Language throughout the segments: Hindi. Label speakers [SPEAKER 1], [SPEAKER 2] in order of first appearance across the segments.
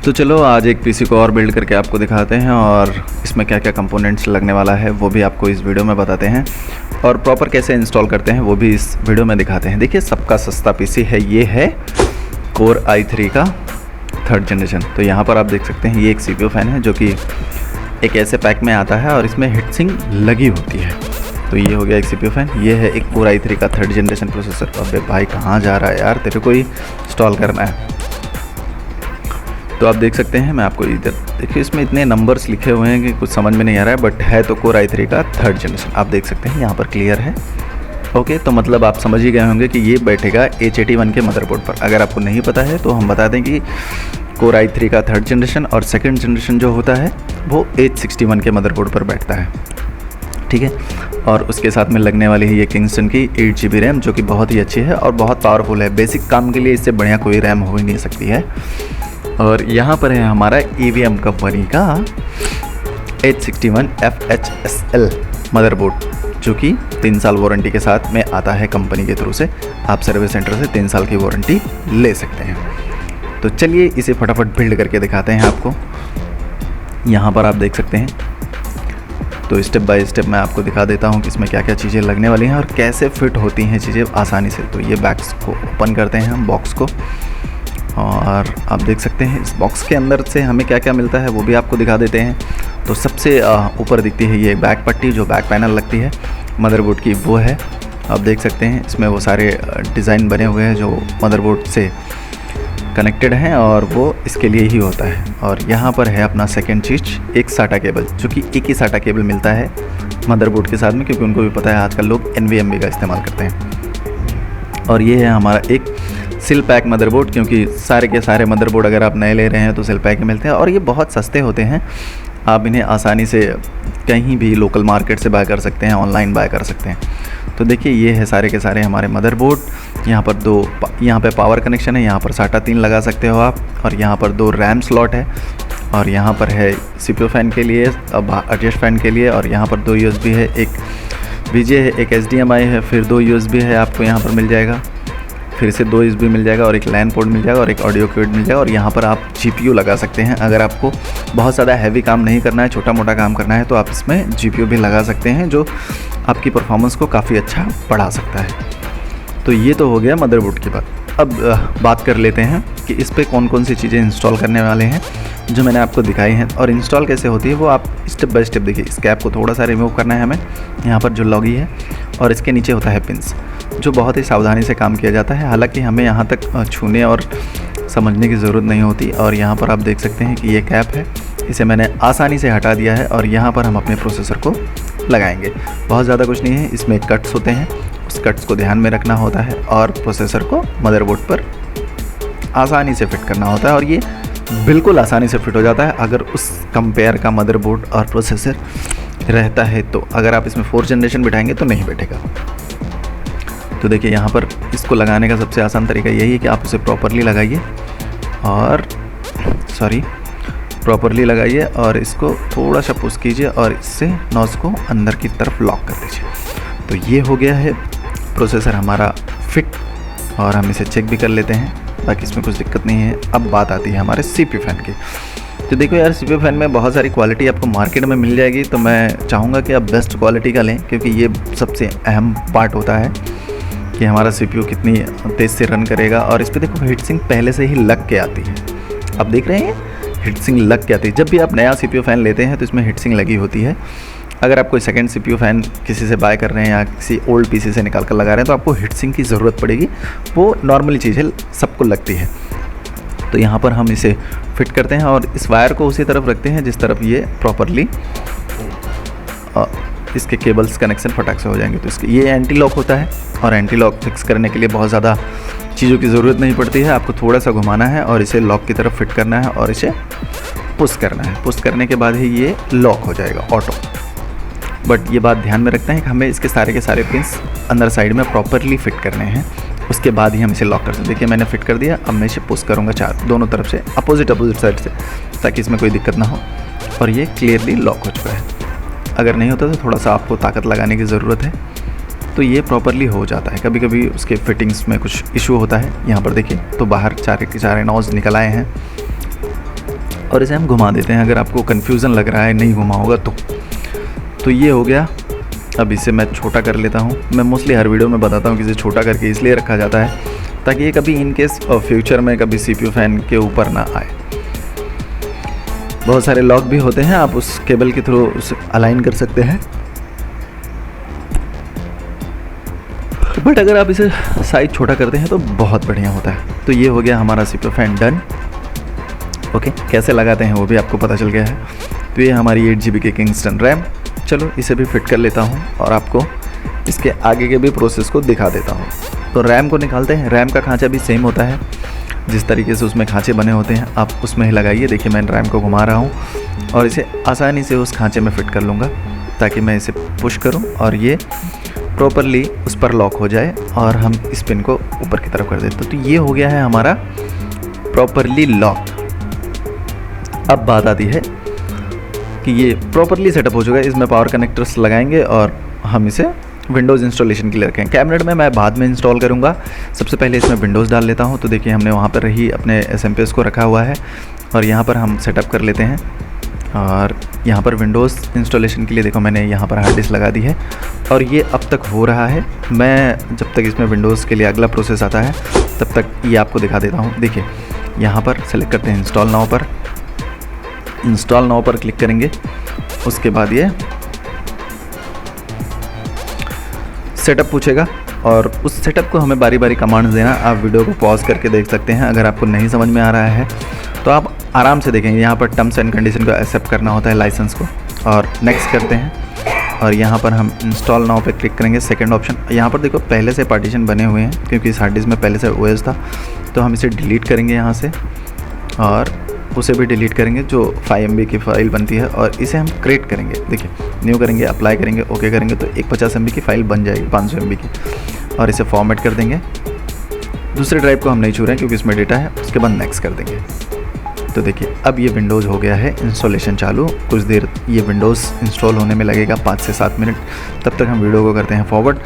[SPEAKER 1] तो चलो आज एक पीसी को और बिल्ड करके आपको दिखाते हैं और इसमें क्या क्या कंपोनेंट्स लगने वाला है वो भी आपको इस वीडियो में बताते हैं और प्रॉपर कैसे इंस्टॉल करते हैं वो भी इस वीडियो में दिखाते हैं। देखिए सबका सस्ता पीसी है, ये है कोर i3 का 3rd जनरेशन। तो यहाँ पर आप देख सकते हैं ये एक CPU फ़ैन है जो कि एक ऐसे पैक में आता है और इसमें हीटसिंक लगी होती है। तो ये हो गया एक CPU फ़ैन। ये है एक कोर i3 का 3rd जनरेशन प्रोसेसर। अबे भाई कहाँ जा रहा है यार, तेरे को ही इंस्टॉल करना है। तो आप देख सकते हैं, मैं आपको इधर देखिए इसमें इतने नंबर्स लिखे हुए हैं कि कुछ समझ में नहीं आ रहा है, बट है तो कोर i3 का 3rd जनरेशन। आप देख सकते हैं यहाँ पर क्लियर है। ओके, तो मतलब आप समझ ही गए होंगे कि ये बैठेगा H81 के मदरबोर्ड पर। अगर आपको नहीं पता है तो हम बता दें कि कोर i3 का 3rd जनरेशन और 2nd जनरेशन जो होता है वो H61 के मदरबोर्ड पर बैठता है, ठीक है। और उसके साथ में लगने वाली है ये किंगस्टन की 8 GB रैम जो कि बहुत ही अच्छी है और बहुत पावरफुल है। बेसिक काम के लिए इससे बढ़िया कोई रैम हो ही नहीं सकती है। और यहाँ पर है हमारा EVM कंपनी का H61 FHSL मदरबोर्ड जो कि 3 साल वारंटी के साथ में आता है कंपनी के थ्रू से। आप सर्विस सेंटर से 3 साल की वारंटी ले सकते हैं। तो चलिए इसे फटाफट बिल्ड करके दिखाते हैं आपको। यहाँ पर आप देख सकते हैं, तो स्टेप बाय स्टेप मैं आपको दिखा देता हूँ कि इसमें क्या क्या चीज़ें लगने वाली हैं और कैसे फिट होती हैं चीज़ें आसानी से। तो ये बैग्स को ओपन करते हैं हम, बॉक्स को, और आप देख सकते हैं इस बॉक्स के अंदर से हमें क्या क्या मिलता है वो भी आपको दिखा देते हैं। तो सबसे ऊपर दिखती है ये बैक पट्टी जो बैक पैनल लगती है मदरबोर्ड की, वो है। आप देख सकते हैं इसमें वो सारे डिज़ाइन बने हुए हैं जो मदरबोर्ड से कनेक्टेड हैं और वो इसके लिए ही होता है। और यहाँ पर है अपना सेकंड चीज़, एक SATA केबल, जो कि एक ही SATA केबल मिलता है मदरबोर्ड के साथ में, क्योंकि उनको भी पता है आजकल लोग NVMe का इस्तेमाल करते हैं। और ये है हमारा एक सिल पैक मदरबोर्ड, क्योंकि सारे के सारे मदरबोर्ड अगर आप नए ले रहे हैं तो सिल पैक मिलते हैं और ये बहुत सस्ते होते हैं। आप इन्हें आसानी से कहीं भी लोकल मार्केट से बाय कर सकते हैं, ऑनलाइन बाय कर सकते हैं। तो देखिए ये है सारे के सारे हमारे मदरबोर्ड। यहाँ पर यहाँ पे पावर कनेक्शन है, यहाँ पर SATA 3 लगा सकते हो आप, और यहाँ पर 2 रैम स्लॉट है, और यहाँ पर है CPU फ़ैन के लिए, अब एडजस्ट फ़ैन के लिए, और यहाँ पर 2 USB है, एक VGA है, एक HDMI है, फिर 2 USB है आपको यहाँ पर मिल जाएगा, फिर से 2 USB मिल जाएगा और एक LAN पोर्ट मिल जाएगा और एक ऑडियो पोर्ट मिल जाएगा। और यहाँ पर आप GPU लगा सकते हैं। अगर आपको बहुत ज़्यादा हैवी काम नहीं करना है, छोटा मोटा काम करना है, तो आप इसमें GPU भी लगा सकते हैं जो आपकी परफॉर्मेंस को काफ़ी अच्छा बढ़ा सकता है। तो ये तो हो गया मदरबोर्ड की बात। अब बात कर लेते हैं कि इस पर कौन कौन सी चीज़ें इंस्टॉल करने वाले हैं जो मैंने आपको दिखाई हैं, और इंस्टॉल कैसे होती है वो आप स्टेप बाय स्टेप देखिए। इस कैप को थोड़ा सा रिमूव करना है हमें, यहाँ पर जो लॉगी है, और इसके नीचे होता है पिंस, जो बहुत ही सावधानी से काम किया जाता है। हालांकि हमें यहाँ तक छूने और समझने की ज़रूरत नहीं होती। और यहाँ पर आप देख सकते हैं कि ये कैप है, इसे मैंने आसानी से हटा दिया है और यहाँ पर हम अपने प्रोसेसर को लगाएंगे। बहुत ज़्यादा कुछ नहीं है, इसमें कट्स होते हैं, उस कट्स को ध्यान में रखना होता है और प्रोसेसर को मदरबोर्ड पर आसानी से फिट करना होता है। और ये बिल्कुल आसानी से फिट हो जाता है अगर उस कंपेयर का मदरबोर्ड और प्रोसेसर रहता है तो। अगर आप इसमें 4th जनरेशन बिठाएंगे तो नहीं बैठेगा। तो देखिए यहाँ पर इसको लगाने का सबसे आसान तरीका यही है कि आप उसे प्रॉपरली लगाइए और इसको थोड़ा सा पुश कीजिए और इससे नॉज को अंदर की तरफ लॉक कर दीजिए। तो ये हो गया है प्रोसेसर हमारा फिट, और हम इसे चेक भी कर लेते हैं ताकि इसमें कुछ दिक्कत नहीं है। अब बात आती है हमारे CPU फ़ैन की। तो देखो यार, CPU फ़ैन में बहुत सारी क्वालिटी आपको मार्केट में मिल जाएगी, तो मैं चाहूँगा कि आप बेस्ट क्वालिटी का लें, क्योंकि ये सबसे अहम पार्ट होता है कि हमारा CPU कितनी तेज़ से रन करेगा। और इस पर देखो हीटसिंक पहले से ही लग के आती है, आप देख रहे हैं हीटसिंक लग के आती है। जब भी आप नया CPU फ़ैन लेते हैं तो इसमें हीटसिंक लगी होती है। अगर आप कोई सेकंड CPU फ़ैन किसी से बाय कर रहे हैं या किसी ओल्ड PC से निकाल कर लगा रहे हैं तो आपको हीटसिंक की ज़रूरत पड़ेगी। वो नॉर्मली चीज़ है, सबको लगती है। तो यहाँ पर हम इसे फिट करते हैं और इस वायर को उसी तरफ रखते हैं जिस तरफ ये प्रॉपरली इसके केबल्स कनेक्शन फटाक से हो जाएंगे। तो इसके ये एंटी लॉक होता है, और एंटी लॉक फिक्स करने के लिए बहुत ज़्यादा चीज़ों की ज़रूरत नहीं पड़ती है। आपको थोड़ा सा घुमाना है और इसे लॉक की तरफ फिट करना है और इसे पुश करना है। पुश करने के बाद ही ये लॉक हो जाएगा ऑटो। बट ये बात ध्यान में रखना है कि हमें इसके सारे के सारे पिंस अंदर साइड में प्रॉपरली फिट करने हैं, उसके बाद ही हम इसे लॉक कर सकते हैं। देखिए मैंने फिट कर दिया, अब मैं इसे पुश करूँगा दोनों तरफ से, अपोजिट साइड से, ताकि इसमें कोई दिक्कत ना हो। और ये क्लियरली लॉक हो चुका है। अगर नहीं होता तो थोड़ा सा आपको ताकत लगाने की ज़रूरत है, तो ये प्रॉपरली हो जाता है। कभी कभी उसके फिटिंग्स में कुछ इशू होता है। यहाँ पर देखिए तो बाहर चारे के चारे नॉज निकल आए हैं। और इसे हम घुमा देते हैं, अगर आपको कन्फ्यूज़न लग रहा है नहीं घुमा होगा तो ये हो गया। अब इसे मैं छोटा कर लेता हूँ। मैं मोस्टली हर वीडियो में बताता हूँ कि इसे छोटा करके इसलिए रखा जाता है ताकि ये कभी इन केस फ्यूचर में कभी CPU फ़ैन के ऊपर ना आए। बहुत सारे लॉक भी होते हैं, आप उस केबल के थ्रू उसे अलाइन कर सकते हैं, बट अगर आप इसे साइज छोटा करते हैं तो बहुत बढ़िया होता है। तो ये हो गया हमारा CPU फ़ैन डन। ओके, कैसे लगाते हैं वो भी आपको पता चल गया है। तो ये हमारी 8GB की किंगस्टन रैम। चलो इसे भी फिट कर लेता हूँ और आपको इसके आगे के भी प्रोसेस को दिखा देता हूँ। तो रैम को निकालते हैं। रैम का खांचा भी सेम होता है, जिस तरीके से उसमें खांचे बने होते हैं आप उसमें ही लगाइए। देखिए मैं रैम को घुमा रहा हूँ और इसे आसानी से उस खांचे में फिट कर लूँगा ताकि मैं इसे पुश करूँ और ये प्रॉपरली उस पर लॉक हो जाए और हम इस पिन को ऊपर की तरफ कर देते। तो ये हो गया है हमारा प्रॉपरली लॉक। अब बात आती है कि ये प्रॉपरली सेटअप हो चुका है। इसमें पावर कनेक्टर्स लगाएंगे और हम इसे विंडोज़ इंस्टॉलेशन के लिए रखें। कैबिनेट में मैं बाद में इंस्टॉल करूँगा, सबसे पहले इसमें विंडोज़ डाल लेता हूँ। तो देखिए हमने वहाँ पर ही अपने SMPS को रखा हुआ है और यहाँ पर हम सेटअप कर लेते हैं। और यहाँ पर विंडोज़ इंस्टॉलेशन के लिए देखो मैंने यहाँ पर हार्ड डिस्क लगा दी है और ये अब तक हो रहा है। मैं जब तक इसमें विंडोज़ के लिए अगला प्रोसेस आता है तब तक ये आपको दिखा देता हूँ। देखिए यहाँ पर सेलेक्ट करते हैं इंस्टॉल नाउ पर, इंस्टॉल नाउ पर क्लिक करेंगे। उसके बाद ये सेटअप पूछेगा और उस सेटअप को हमें बारी बारी कमांड्स देना। आप वीडियो को पॉज करके देख सकते हैं। अगर आपको नहीं समझ में आ रहा है तो आप आराम से देखेंगे। यहाँ पर टर्म्स एंड कंडीशन को एक्सेप्ट करना होता है, लाइसेंस को, और नेक्स्ट करते हैं। और यहाँ पर हम इंस्टॉल नाउ पे क्लिक करेंगे। सेकंड ऑप्शन, यहाँ पर देखो पहले से पार्टीशन बने हुए हैं क्योंकि इस हार्ड डिस्क में पहले से OS था, तो हम इसे डिलीट करेंगे यहाँ से और उसे भी डिलीट करेंगे जो 5 MB की फ़ाइल बनती है और इसे हम क्रिएट करेंगे। देखिए न्यू करेंगे, अप्लाई करेंगे, ओके करेंगे तो एक 50 MB की फ़ाइल बन जाएगी, 500 MB की, और इसे फॉर्मेट कर देंगे। दूसरे ड्राइव को हम नहीं छू रहे हैं क्योंकि इसमें डेटा है। उसके बाद नेक्स्ट कर देंगे। तो देखिए अब ये विंडोज़ हो गया है इंस्टॉलेशन चालू। कुछ देर ये विंडोज़ इंस्टॉल होने में लगेगा 5 से 7 मिनट। तब तक हम वीडियो को करते हैं फॉरवर्ड।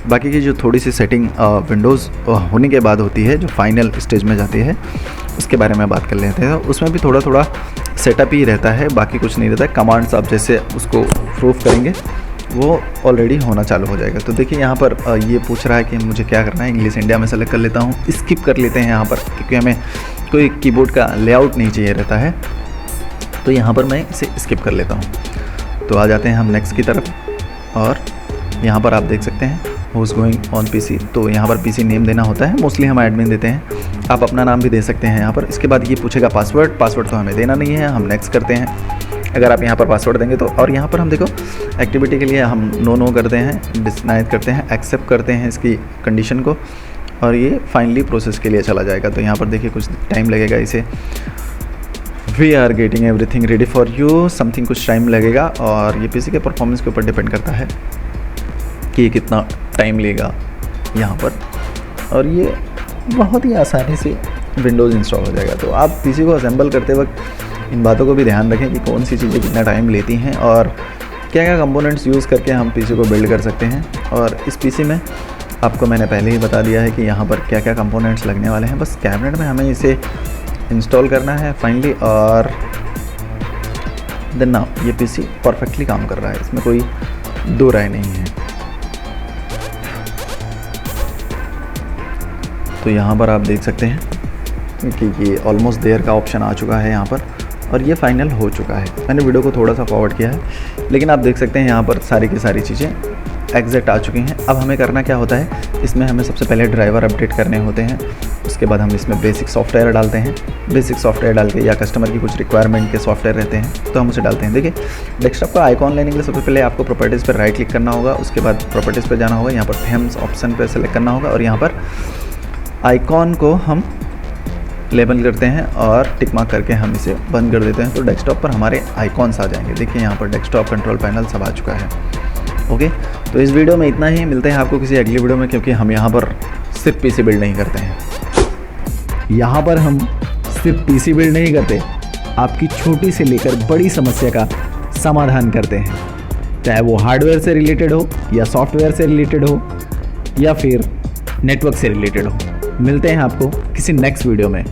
[SPEAKER 1] बाकी की जो थोड़ी सी सेटिंग विंडोज़ होने के बाद होती है, जो फाइनल स्टेज में जाती है, उसके बारे में बात कर लेते हैं। तो उसमें भी थोड़ा थोड़ा सेटअप ही रहता है, बाकी कुछ नहीं रहता है। कमांड्स आप जैसे उसको प्रूफ करेंगे वो ऑलरेडी होना चालू हो जाएगा। तो देखिए यहाँ पर ये पूछ रहा है कि मुझे क्या करना है। इंग्लिश इंडिया में सेलेक्ट कर लेता हूँ, स्किप कर लेते हैं यहाँ पर क्योंकि हमें कोई कीबोर्ड का लेआउट नहीं चाहिए रहता है। तो यहाँ पर मैं इसे स्किप कर लेता हूँ। तो आ जाते हैं हम नेक्स्ट की तरफ और यहाँ पर आप देख सकते हैं हूज़ गोइंग ऑन PC। तो यहाँ पर PC नेम देना होता है, मोस्टली हम एडमिन देते हैं, आप अपना नाम भी दे सकते हैं यहाँ पर। इसके बाद ये पूछेगा पासवर्ड तो हमें देना नहीं है, हम नेक्स्ट करते हैं अगर आप यहाँ पर पासवर्ड देंगे तो। और यहाँ पर हम देखो एक्टिविटी के लिए हम नो करते हैं, डिनाई करते हैं, एक्सेप्ट करते हैं इसकी कंडीशन को, और ये फाइनली प्रोसेस के लिए चला जाएगा। तो यहाँ पर देखिए कुछ टाइम लगेगा इसे। We are getting everything ready for you, something कुछ टाइम लगेगा और ये PC के परफॉर्मेंस के ऊपर डिपेंड करता है कि ये कितना टाइम लेगा यहाँ पर। और ये बहुत ही आसानी से विंडोज़ इंस्टॉल हो जाएगा। तो आप PC को असेंबल करते वक्त इन बातों को भी ध्यान रखें कि कौन सी चीज़ें कितना टाइम लेती हैं और क्या क्या कंपोनेंट्स यूज़ करके हम PC को बिल्ड कर सकते हैं। और इस PC में आपको मैंने पहले ही बता दिया है कि यहाँ पर क्या क्या कंपोनेंट्स लगने वाले हैं। बस कैबिनेट में हमें इसे इंस्टॉल करना है फाइनली, और देन नाउ ये PC परफेक्टली काम कर रहा है, इसमें कोई दो राय नहीं है। तो यहाँ पर आप देख सकते हैं कि ये ऑलमोस्ट देयर का ऑप्शन आ चुका है यहाँ पर और ये फाइनल हो चुका है। मैंने वीडियो को थोड़ा सा फॉरवर्ड किया है, लेकिन आप देख सकते हैं यहाँ पर सारी की सारी चीज़ें एग्जैक्ट आ चुकी हैं। अब हमें करना क्या होता है, इसमें हमें सबसे पहले ड्राइवर अपडेट करने होते हैं। उसके बाद हम इसमें बेसिक सॉफ्टवेयर डालते हैं। बेसिक सॉफ्टवेयर डाल के या कस्टमर की कुछ रिक्वायरमेंट के सॉफ्टवेयर रहते हैं तो हम उसे डालते हैं। देखिए डेस्कटॉप का आइकॉन लेने के लिए सबसे पहले आपको प्रॉपर्टीज़ पर राइट क्लिक करना होगा। उसके बाद प्रॉपर्टीज़ पर जाना होगा, यहाँ पर थीम्स ऑप्शन पर सेलेक्ट करना होगा और यहाँ पर आइकॉन को हम लेबल करते हैं और टिक मार्क करके हम इसे बंद कर देते हैं। तो डेस्कटॉप पर हमारे आइकॉन्स आ जाएंगे। देखिए यहाँ पर डेस्कटॉप कंट्रोल पैनल सब आ चुका है। ओके, तो इस वीडियो में इतना ही। मिलते हैं आपको किसी अगली वीडियो में, क्योंकि हम यहाँ पर सिर्फ PC बिल्ड नहीं करते हैं। यहाँ पर हम सिर्फ PC बिल्ड नहीं करते, आपकी छोटी से लेकर बड़ी समस्या का समाधान करते हैं, चाहे वो हार्डवेयर से रिलेटेड हो या सॉफ्टवेयर से रिलेटेड हो या फिर नेटवर्क से रिलेटेड हो। मिलते हैं आपको किसी नेक्स्ट वीडियो में।